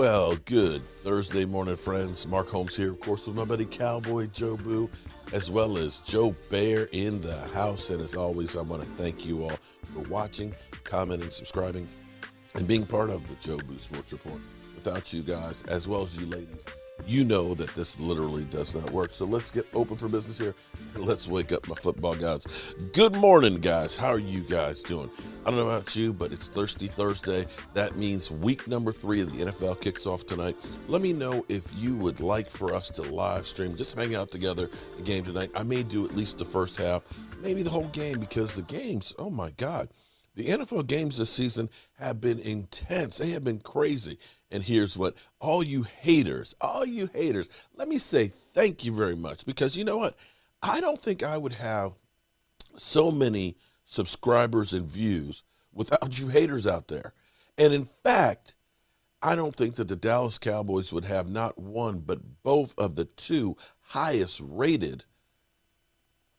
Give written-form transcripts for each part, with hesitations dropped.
Well, good Thursday morning, friends. Mark Holmes here, of course, with my buddy Cowboy Joe Boo, as well as Joe Bear in the house. And as always, I want to thank you all for watching, commenting, subscribing, and being part of the Joe Boo Sports Report. Without you guys, as well as you ladies, you know that this literally does not work. So let's get open for business here, and let's wake up my football gods. Good morning, guys. How are you guys doing? I don't know about you, but it's Thirsty Thursday. That means week number 3 of the NFL kicks off tonight. Let me know if you would like for us to live stream, just hang out together the game tonight. I may do at least the first half, maybe the whole game, because the games, oh my God. The NFL games this season have been intense. They have been crazy. And here's what, all you haters, let me say thank you very much, because you know what? I don't think I would have so many subscribers and views without you haters out there. And in fact, I don't think that the Dallas Cowboys would have not one, but both of the 2 highest rated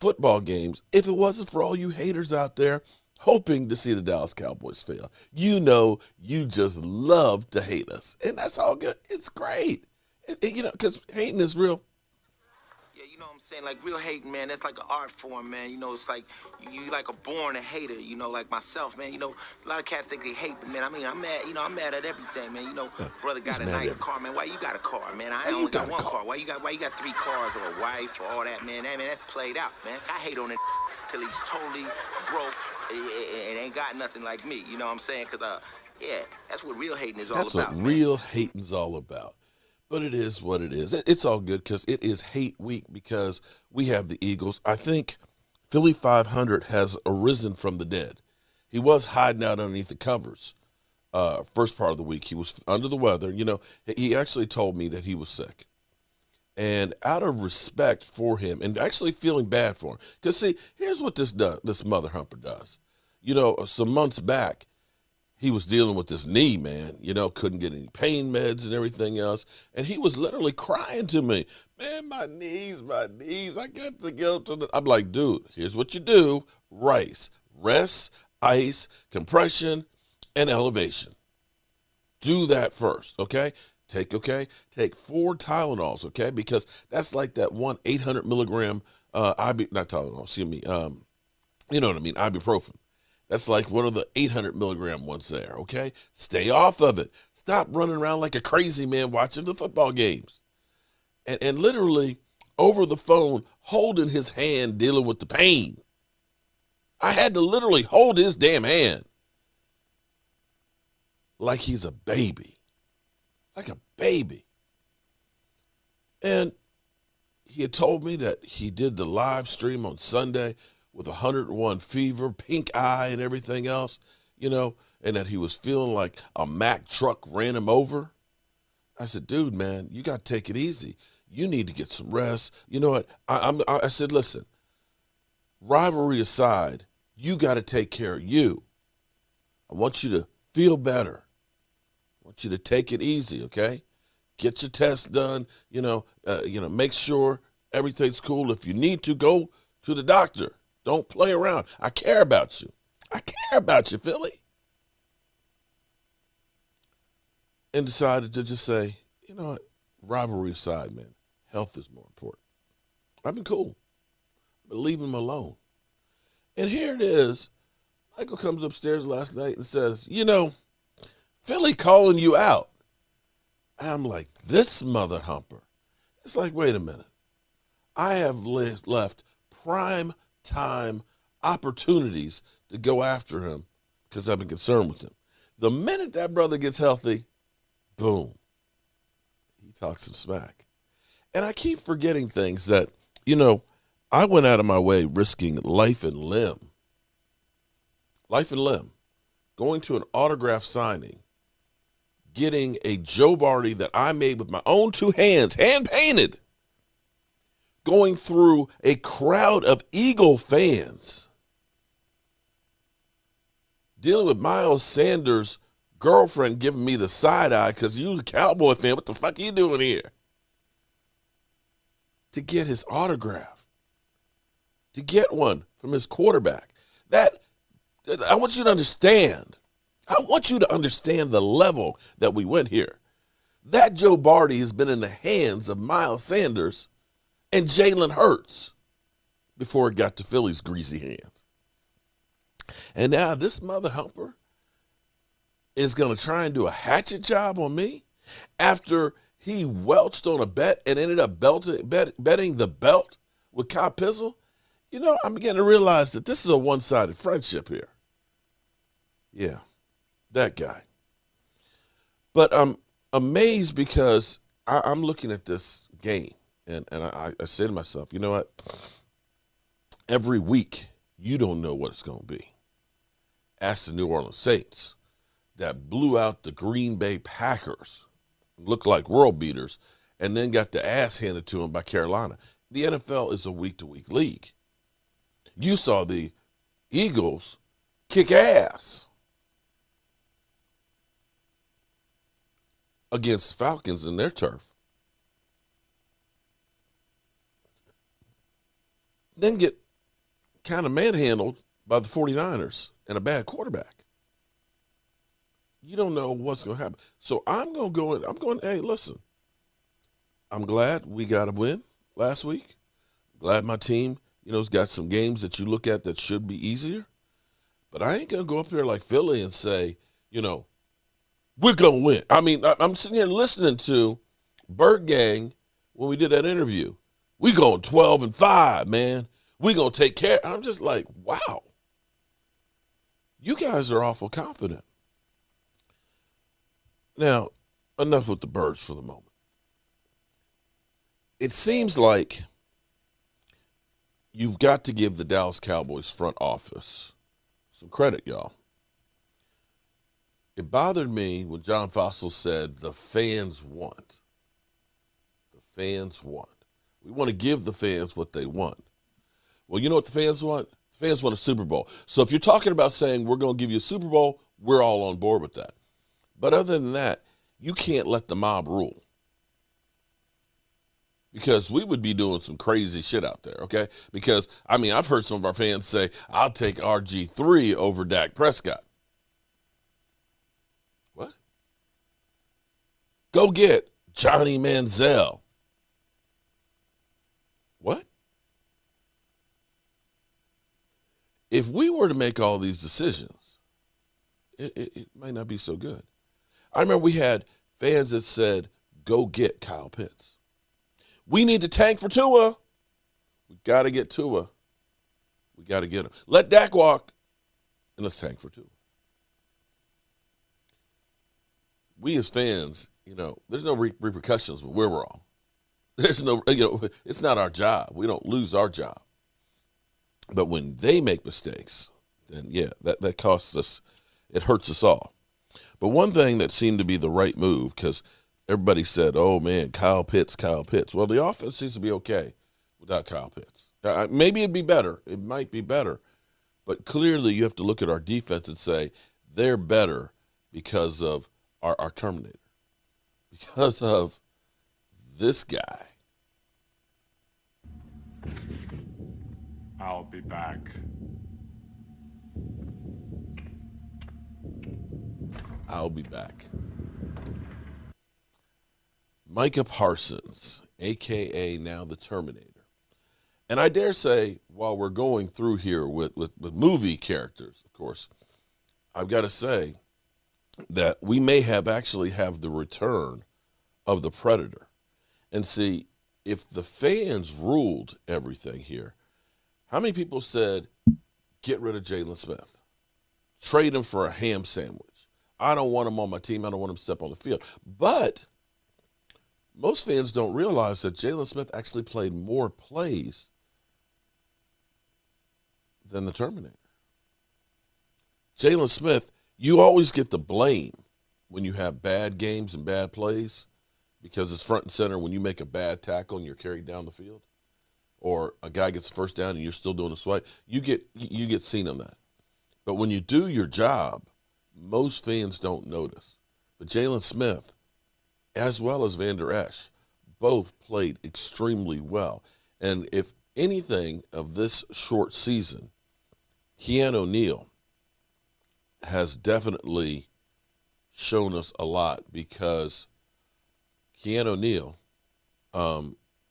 football games if it wasn't for all you haters out there hoping to see the Dallas Cowboys fail. You know, you just love to hate us, and that's all good. It's great, because hating is real. Yeah, you know what I'm saying? Like, real hating, man, that's like an art form, man. You know, it's like you like a born a hater, like myself, man. You know, a lot of cats think they hate, but, man, I mean, I'm mad at everything, man. Brother got a nice car, man. Why you got a car, man? I only got one car. Why you got 3 cars or a wife or all that, man? That's played out, man. I hate on it till he's totally broke. It ain't got nothing like me, you know what I'm saying? Because, that's what real hating is all about. That's what real hating's all about. But it is what it is. It's all good because it is hate week because we have the Eagles. I think Philly 500 has arisen from the dead. He was hiding out underneath the covers first part of the week. He was under the weather. He actually told me that he was sick. And out of respect for him and actually feeling bad for him, because, see, here's what this mother humper does. Some months back, he was dealing with this knee, man, couldn't get any pain meds and everything else. And he was literally crying to me, man, my knees, I got to go to the, I'm like, dude, here's what you do. Rest, ice, compression, and elevation. Do that first, okay? Take 4 Tylenols, okay? Because that's like that one 800 milligram ibuprofen. That's like one of the 800 milligram ones there, okay? Stay off of it. Stop running around like a crazy man watching the football games. And literally over the phone, holding his hand, dealing with the pain. I had to literally hold his damn hand like he's a baby. Like a baby. And he had told me that he did the live stream on Sunday with 101 fever, pink eye, and everything else, and that he was feeling like a Mack truck ran him over. I said, dude, man, you got to take it easy. You need to get some rest. You know what? I said, listen, rivalry aside, you got to take care of you. I want you to feel better. I want you to take it easy, okay? Get your test done, make sure everything's cool. If you need to, go to the doctor. Don't play around. I care about you. I care about you, Philly. And decided to just say, you know what, rivalry aside, man, health is more important. I've been cool. But leave him alone. And here it is. Michael comes upstairs last night and says, Philly calling you out. I'm like, this mother humper. It's like, wait a minute. I have left prime time opportunities to go after him because I've been concerned with him. The minute that brother gets healthy, boom, he talks some smack. And I keep forgetting things that, I went out of my way risking life and limb, going to an autograph signing, getting a Joe Barty that I made with my own 2 hands, hand-painted, going through a crowd of Eagle fans, dealing with Miles Sanders' girlfriend giving me the side eye because you a Cowboy fan, what the fuck are you doing here? To get his autograph, to get one from his quarterback. That I want you to understand. I want you to understand the level that we went here. That Joe Barty has been in the hands of Miles Sanders and Jalen Hurts before it got to Philly's greasy hands. And now this mother humper is going to try and do a hatchet job on me after he welched on a bet and ended up betting the belt with Kyle Pizzle. You know, I'm beginning to realize that this is a one-sided friendship here. Yeah, that guy. But I'm amazed because I'm looking at this game, and I say to myself, you know what? Every week, you don't know what it's going to be. Ask the New Orleans Saints that blew out the Green Bay Packers, looked like world beaters, and then got the ass handed to them by Carolina. The NFL is a week-to-week league. You saw the Eagles kick ass against Falcons in their turf. Then get kind of manhandled by the 49ers and a bad quarterback. You don't know what's going to happen. So I'm going, hey, listen, I'm glad we got a win last week. Glad my team, has got some games that you look at that should be easier. But I ain't going to go up here like Philly and say, we're going to win. I mean, I'm sitting here listening to Bird Gang when we did that interview. We going 12-5, man. We going to take care. I'm just like, wow. You guys are awful confident. Now, enough with the Birds for the moment. It seems like you've got to give the Dallas Cowboys front office some credit, y'all. It bothered me when John Fossil said the fans want. The fans want. We want to give the fans what they want. Well, you know what the fans want? The fans want a Super Bowl. So if you're talking about saying we're going to give you a Super Bowl, we're all on board with that. But other than that, you can't let the mob rule. Because we would be doing some crazy shit out there, okay? Because, I've heard some of our fans say, I'll take RG3 over Dak Prescott. What? Go get Johnny Manziel. What? If we were to make all these decisions, it might not be so good. I remember we had fans that said, go get Kyle Pitts. We need to tank for Tua. We got to get Tua. We got to get him. Let Dak walk, and let's tank for Tua. We as fans, there's no repercussions when we're wrong. There's no, it's not our job. We don't lose our job. But when they make mistakes, then, yeah, that costs us. It hurts us all. But one thing that seemed to be the right move, because everybody said, oh, man, Kyle Pitts. Well, the offense seems to be okay without Kyle Pitts. Maybe it'd be better. It might be better. But clearly you have to look at our defense and say they're better because of our Terminator, because of this guy. I'll be back. I'll be back. Micah Parsons, a.k.a. now the Terminator. And I dare say, while we're going through here with movie characters, of course, I've got to say that we may have the return of the Predator. And see, if the fans ruled everything here, how many people said, get rid of Jalen Smith? Trade him for a ham sandwich. I don't want him on my team. I don't want him to step on the field. But most fans don't realize that Jalen Smith actually played more plays than the Terminator. Jalen Smith, you always get the blame when you have bad games and bad plays because it's front and center when you make a bad tackle and you're carried down the field, or a guy gets a first down and you're still doing a swipe. You get seen on that. But when you do your job, most fans don't notice. But Jalen Smith, as well as Van Der Esch, both played extremely well. And if anything of this short season, Keanu O'Neal has definitely shown us a lot, because Keanu Neal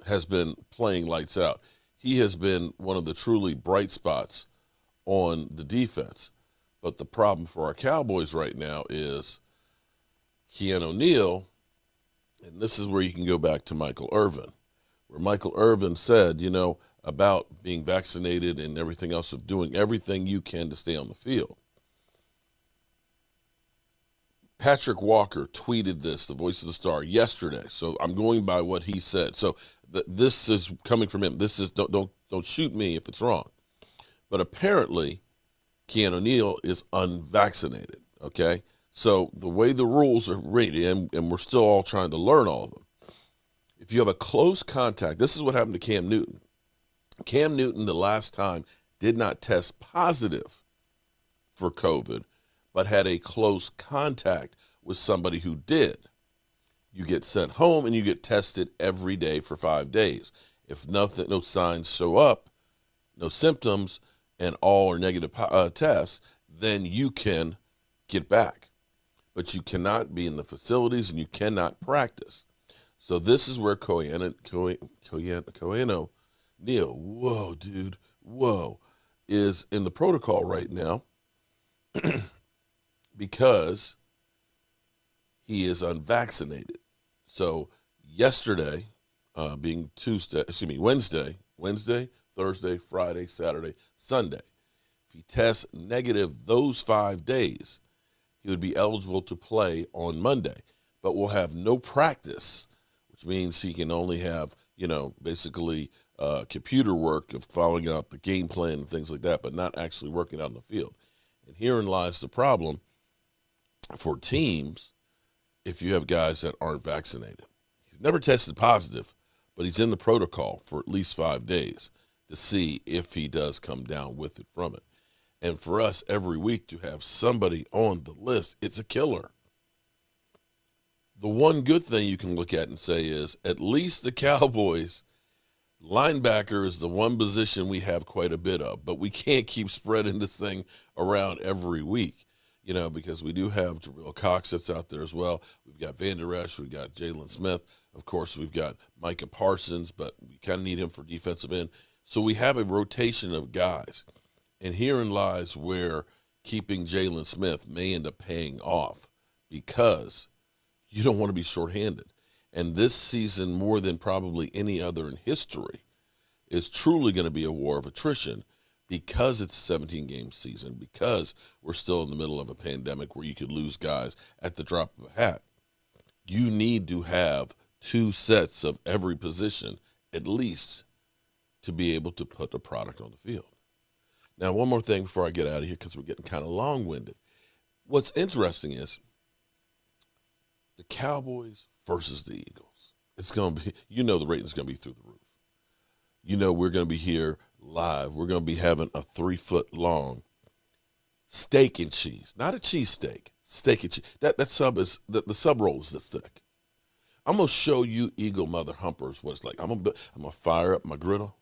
has been playing lights out. He has been one of the truly bright spots on the defense. But the problem for our Cowboys right now is Keanu Neal, and this is where you can go back to Michael Irvin, where Michael Irvin said, about being vaccinated and everything else, of doing everything you can to stay on the field. Patrick Walker tweeted this, the voice of the Star, yesterday. So I'm going by what he said. So this is coming from him. This is don't shoot me if it's wrong. But apparently, Keanu Neal is unvaccinated. Okay, so the way the rules are rated, and we're still all trying to learn all of them. If you have a close contact, this is what happened to Cam Newton. Cam Newton, the last time, did not test positive for COVID, but had a close contact with somebody who did. You get sent home and you get tested every day for 5 days. If no signs show up, no symptoms, and all are negative tests, then you can get back. But you cannot be in the facilities and you cannot practice. So this is where Keanu Neal, whoa, dude, whoa, is in the protocol right now because he is unvaccinated. So yesterday, being Wednesday, Thursday, Friday, Saturday, Sunday, if he tests negative those 5 days, he would be eligible to play on Monday, but will have no practice, which means he can only have, basically computer work of following out the game plan and things like that, but not actually working out in the field. And herein lies the problem for teams if you have guys that aren't vaccinated. He's never tested positive, but he's in the protocol for at least 5 days to see if he does come down with it from it. And for us, every week to have somebody on the list, it's a killer. The one good thing you can look at and say is at least the Cowboys, linebacker is the one position we have quite a bit of, but we can't keep spreading this thing around every week, because we do have Jabril Cox that's out there as well. We've got Van Der Esch, we've got Jalen Smith. Of course, we've got Micah Parsons, but we kind of need him for defensive end. So we have a rotation of guys. And herein lies where keeping Jalen Smith may end up paying off because you don't want to be shorthanded. And this season, more than probably any other in history, is truly going to be a war of attrition because it's a 17-game season, because we're still in the middle of a pandemic where you could lose guys at the drop of a hat. You need to have 2 sets of every position at least to be able to put the product on the field. Now, one more thing before I get out of here, because we're getting kind of long-winded. What's interesting is the Cowboys versus the Eagles. It's going to be, the rating's going to be through the roof. We're going to be here live. We're going to be having a 3-foot-long steak and cheese, not a cheesesteak, steak and cheese. That sub is, the sub roll is this thick. I'm going to show you Eagle Mother Humpers what it's like. I'm going to fire up my griddle.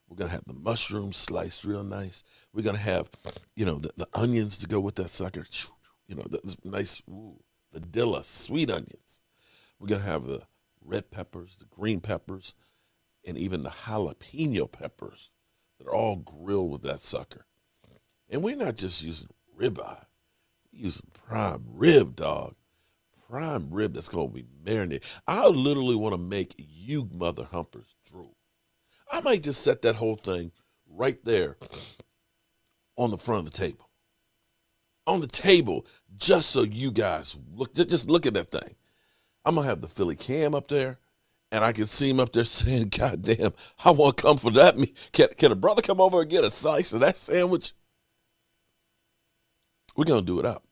We're going to have the mushrooms sliced real nice. We're going to have, the onions to go with that sucker. The nice, the dilla, sweet onions. We're going to have the red peppers, the green peppers, and even the jalapeno peppers that are all grilled with that sucker. And we're not just using ribeye. We're using prime rib, dog. Prime rib that's going to be marinated. I literally want to make you mother humpers drool. I might just set that whole thing right there on the front of the table. On the table, just so you guys just look at that thing. I'm going to have the Philly Cam up there, and I can see him up there saying, God damn, I want to come for that. Can a brother come over and get a slice of that sandwich? We're going to do it up.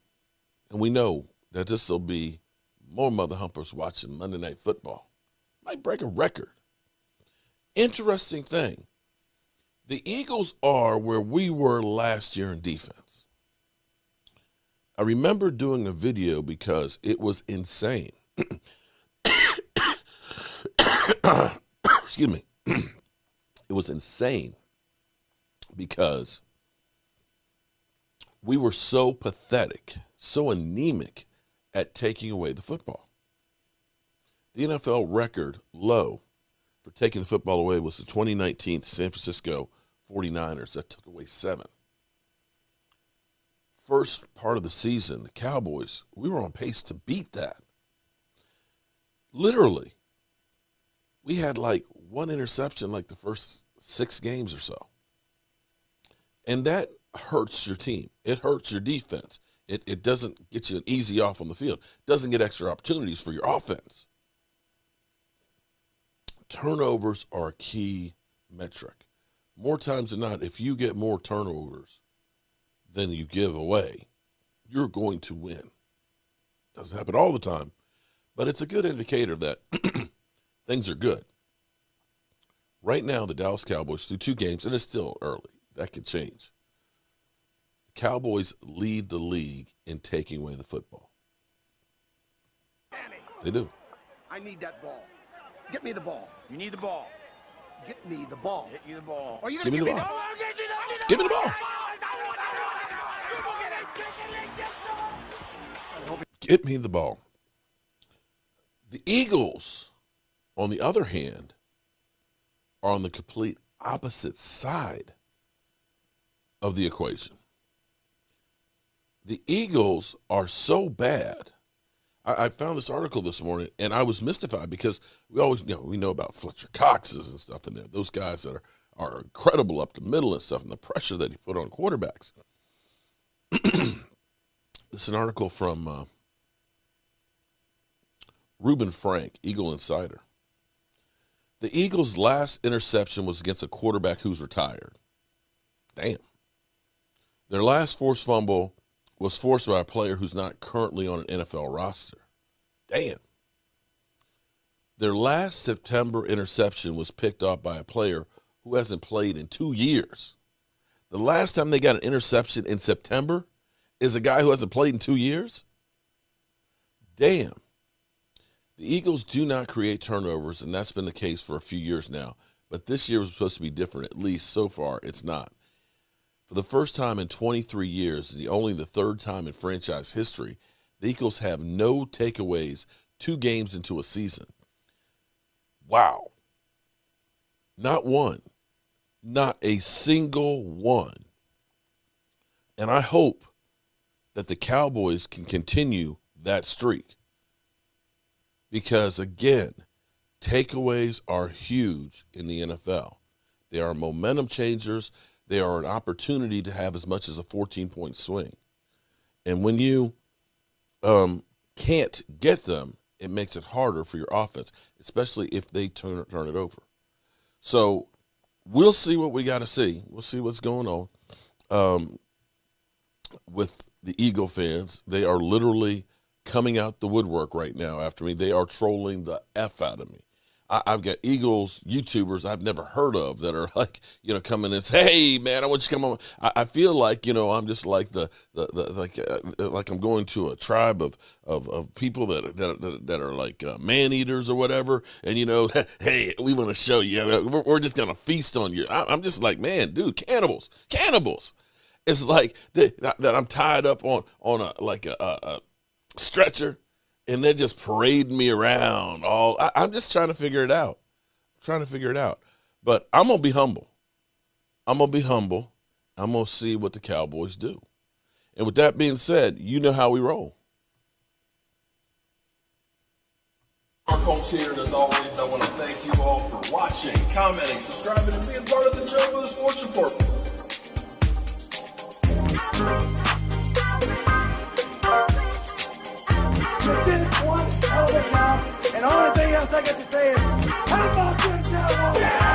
And we know that this will be more mother humpers watching Monday Night Football. Might break a record. Interesting thing, the Eagles are where we were last year in defense. I remember doing a video because it was insane. Excuse me. It was insane because we were so pathetic, so anemic at taking away the football. The NFL record low for taking the football away was the 2019 San Francisco 49ers that took away 7. First part of the season, the Cowboys, we were on pace to beat that. Literally, we had like 1 interception like the first 6 games or so. And that hurts your team. It hurts your defense. It doesn't get you an easy off on the field. It doesn't get extra opportunities for your offense. Turnovers are a key metric. More times than not, if you get more turnovers than you give away, you're going to win. Doesn't happen all the time, but it's a good indicator that things are good. Right now, the Dallas Cowboys, through 2 games, and it's still early. That could change. The Cowboys lead the league in taking away the football. They do. I need that ball. Get me the ball. You need the ball. Get me the ball. Get you the ball. Are you Give me the ball. Give me the ball. Get me the ball. The Eagles, on the other hand, are on the complete opposite side of the equation. The Eagles are so bad. I found this article this morning, and I was mystified because we always, we know about Fletcher Coxes and stuff in there. Those guys that are incredible up the middle and stuff, and the pressure that he put on quarterbacks. It's an article from Reuben Frank, Eagle Insider. The Eagles' last interception was against a quarterback who's retired. Damn. Their last forced fumble was forced by a player who's not currently on an NFL roster. Damn. Their last September interception was picked off by a player who hasn't played in 2 years. The last time they got an interception in September is a guy who hasn't played in 2 years? Damn. The Eagles do not create turnovers, and that's been the case for a few years now. But this year was supposed to be different. At least so far, it's not. For the first time in 23 years, only the 3rd time in franchise history, the Eagles have no takeaways 2 games into a season. Wow. Not one. Not a single one. And I hope that the Cowboys can continue that streak. Because, again, takeaways are huge in the NFL. They are momentum changers. They are an opportunity to have as much as a 14-point swing. And when you can't get them, it makes it harder for your offense, especially if they turn it over. So we'll see what we got to see. We'll see what's going on with the Eagle fans. They are literally coming out the woodwork right now after me. They are trolling the F out of me. I've got Eagles YouTubers I've never heard of that are like, coming and say, "Hey man, I want you to come on." I feel like, I'm just like like I'm going to a tribe of people that are like man eaters or whatever, and hey, we want to show you, we're just gonna feast on you. I'm just like, man, dude, cannibals. It's like that I'm tied up on a stretcher. And they're just parading me around. I'm just trying to figure it out. But I'm going to be humble. I'm going to see what the Cowboys do. And with that being said, you know how we roll. Our folks here, and as always, I want to thank you all for watching, commenting, subscribing, and being part of the Joe Boo Sports Report. Did one hell of a job, and the only thing else I got to say is, how about them Cowboys?